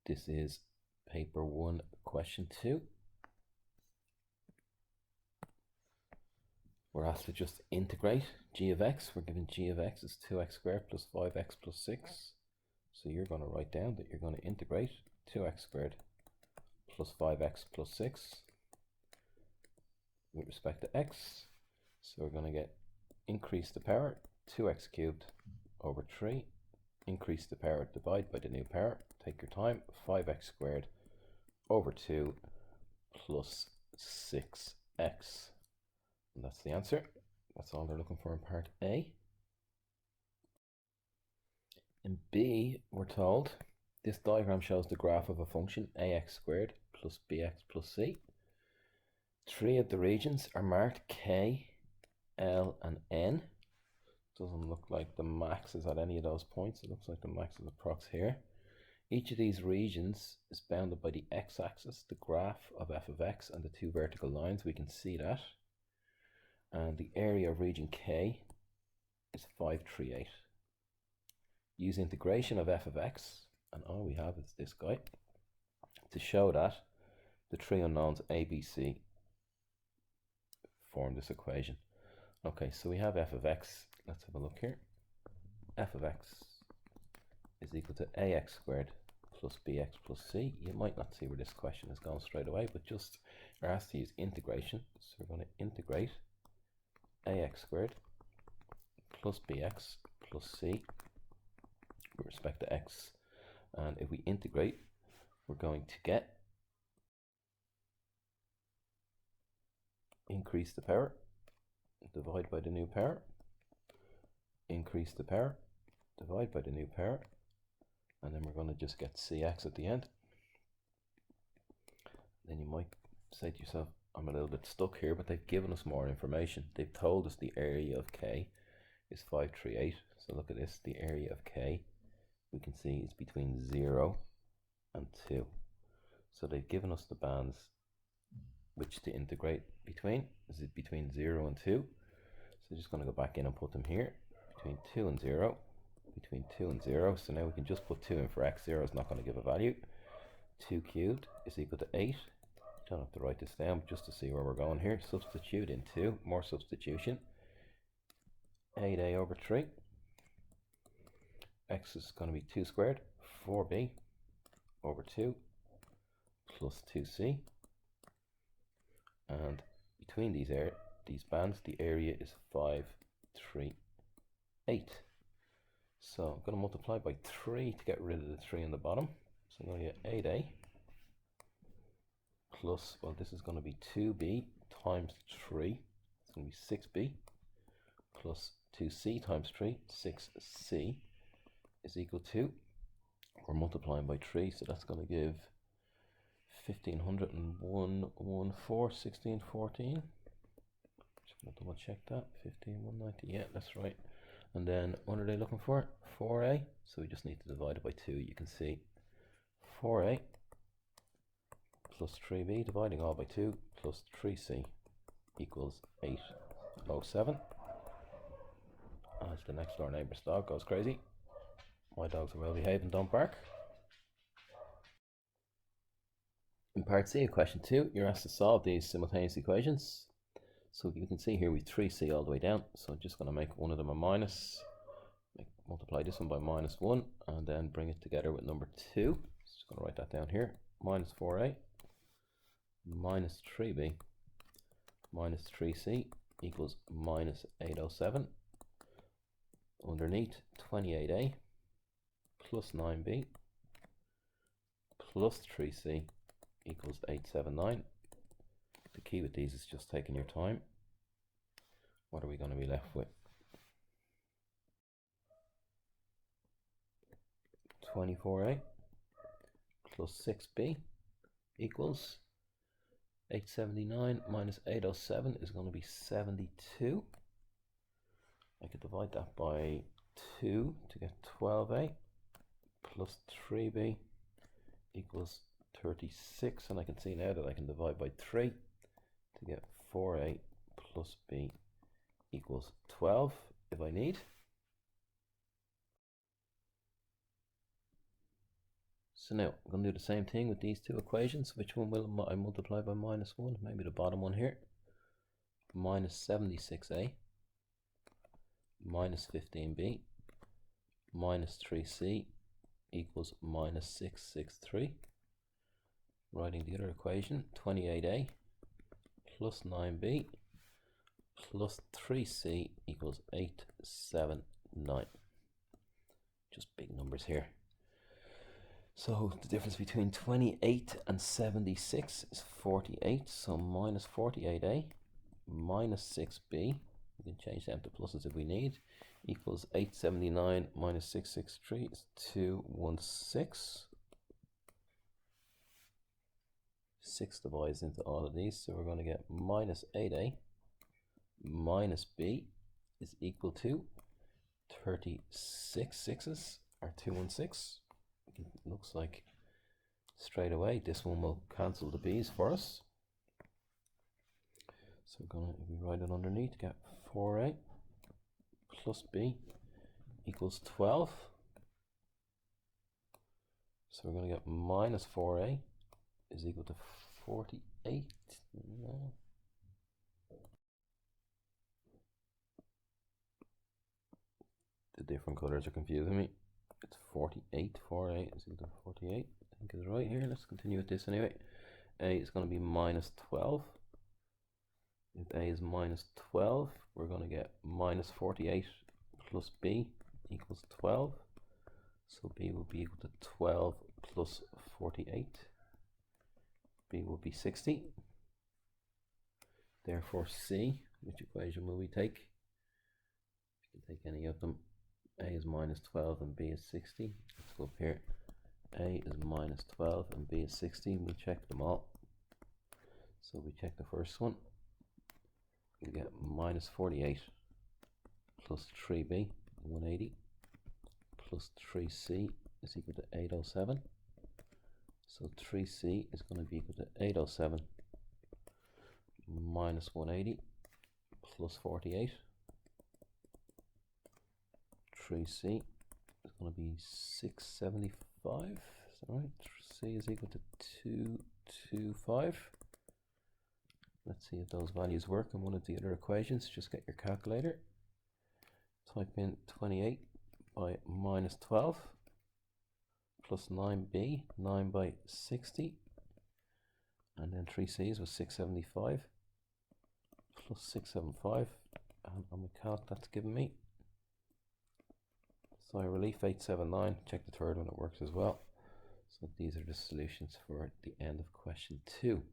This is paper 1, question 2. We're asked to just integrate g of x. We're given g of x is 2x squared plus 5x plus 6. So you're going to write down that you're going to integrate 2x squared plus 5x plus 6 with respect to x. So we're going to get increase the power 2x cubed over 3, increase the power, divide by the new power, take your time, 5x squared over 2 plus 6x. And that's the answer. That's all they're looking for in part A. In B, we're told this diagram shows the graph of a function ax squared plus bx plus c. 3 of the regions are marked K, L and N. Doesn't look like the max is at any of those points. It looks like the max is approx here. Each of these regions is bounded by the x-axis, the graph of f of x, and the 2 vertical lines. We can see that. And the area of region K is 538. Use integration of f of x, and all we have is this guy, to show that the 3 unknowns a, b, c form this equation. Okay, so we have f of x. Let's have a look here. F of x is equal to ax squared plus bx plus c. You might not see where this question is going straight away, but just you're asked to use integration. So we're going to integrate ax squared plus bx plus c with respect to x. And if we integrate, we're going to get increase the power, divide by the new power, increase the power, divide by the new power, and then we're going to just get cx at the end. Then you might say to yourself, I'm a little bit stuck here, but they've given us more information. They've told us the area of K is 538. So look at this, the area of K, we can see is between 0 and 2. So they've given us the bands which to integrate between. This is between 0 and 2. So just going to go back in and put them here. Between 2 and 0. Between 2 and 0. So now we can just put 2 in for x. 0 is not going to give a value. 2 cubed is equal to 8. Don't have to write this down just to see where we're going here. Substitute in 2. More substitution. 8a over 3. X is going to be 2 squared. 4b over 2 plus 2c. And between these bands, the area is 538. So I'm going to multiply by 3 to get rid of the 3 on the bottom. So I'm going to get 8a plus, well, this is going to be 2b times 3. It's going to be 6b plus 2c times 3, 6c is equal to, we're multiplying by 3, so that's going to give 1501, 1614. Just going to double check that. 15190, yeah, that's right. And then what are they looking for? 4a. So we just need to divide it by 2. You can see 4a plus 3b, dividing all by 2, plus 3c equals 807. As the next door neighbour's dog goes crazy. My dogs are well behaved and don't bark. In part C of question 2, you're asked to solve these simultaneous equations. So you can see here we 3c all the way down. So I'm just going to make one of them a minus. Multiply this one by -1 and then bring it together with number 2. Just going to write that down here. Minus 4a minus 3b minus 3c equals minus 807. Underneath 28a plus 9b plus 3c equals 879. The key with these is just taking your time. What are we going to be left with? 24a plus 6b equals 879 minus 807 is going to be 72. I could divide that by 2 to get 12a plus 3b equals 36, and I can see now that I can divide by 3 to get 4a plus b equals 12 if I need. So now I'm going to do the same thing with these two equations. Which one will I multiply by -1? Maybe the bottom one here. Minus 76a minus 15b minus 3c equals minus 663. Writing the other equation, 28a plus 9b plus 3c equals 879. Just big numbers here. So the difference between 28 and 76 is 48. So minus 48a minus 6b, we can change them to pluses if we need, equals 879 minus 663 is 216. 6 divides into all of these, so we're going to get minus 8a minus b is equal to 36 sixes, or 216. It looks like straight away this one will cancel the b's for us. So we're going to, if we write it underneath, get 4a plus b equals 12. So we're going to get minus 4a is equal to 48. No. The different colors are confusing me. It's 48. 4a is equal to 48. I think is right here. Let's continue with this anyway. A is going to be minus 12. If a is minus 12, we're going to get minus 48 plus b equals 12. So b will be equal to 12 plus 48. B will be 60. Therefore C, which equation will we take? We can take any of them. A is minus 12 and B is 60. Let's go up here. A is minus 12 and B is 60. We check them all. So we check the first one. We get minus 48 plus 3b, 180, plus 3c is equal to 807. So 3c is going to be equal to 807 minus 180 plus 48. 3c is going to be 675. Is that right? C is equal to 225. Let's see if those values work in one of the other equations. Just get your calculator. Type in 28 by minus 12 plus 9b, 9 by 60, and then 3c's was 675 plus 675, and on the calc that's given me. So I relief 879, check the third one, it works as well. So these are the solutions for the end of question 2.